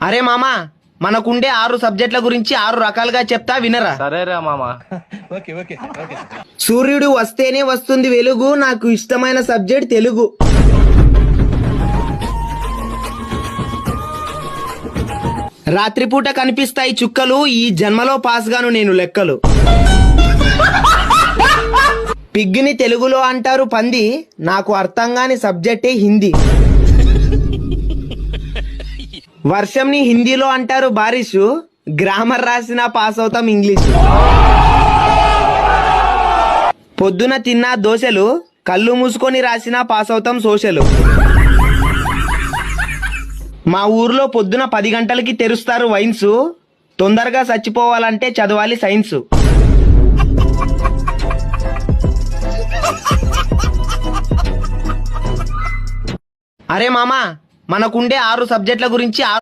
అరే మామా, మనకుండే 6 సబ్జెక్టుల గురించి 6 రకాలుగా చెప్తా వినరా. సరేరా మామా. సూర్యుడు వస్తేనే వస్తుంది వెలుగు, నాకు ఇష్టమైన సబ్జెక్ట్ తెలుగు. రాత్రిపూట కనిపిస్తాయి చుక్కలు, ఈ జన్మలో పాస్ గాను నేను లెక్కలు. పిగ్గిని తెలుగులో అంటారు పంది, నాకు అర్థం కాని సబ్జెక్టే హిందీ. వర్షంని హిందీలో అంటారు బారిషు, గ్రామర్ రాసినా పాస్ అవుతాం ఇంగ్లీషు. పొద్దున తిన్నా దోశలు, కళ్ళు మూసుకొని రాసినా పాస్ అవుతాం సోషలు. మా ఊర్లో పొద్దున 10 గంటలకి తెరుస్తారు వైన్స్, తొందరగా చచ్చిపోవాలంటే చదవాలి సైన్స్. అరే మామా, మనకుండే 6 సబ్జెక్టుల గురించి